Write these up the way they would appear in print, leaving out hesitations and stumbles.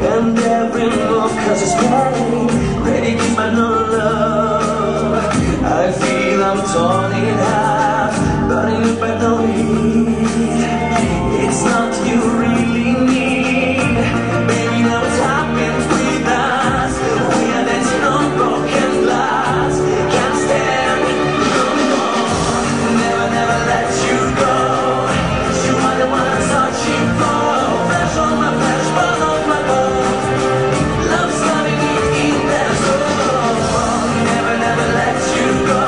And every move cause it's pain, ready to find no love. I feel I'm torn in half, burning up at the heat. It's not you really need, baby, now it happens with us. We are dancing on broken glass. Can't stand no more, never, never let you go. You are the one I'm searching for. Flesh on my flesh, bone on my bone. Love's loving it in their soul. Never, never let you go.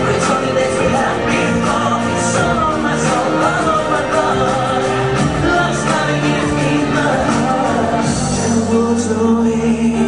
Return the days we had before. Soul on my soul, blood on my blood. Love's loving it in my heart. There was no way.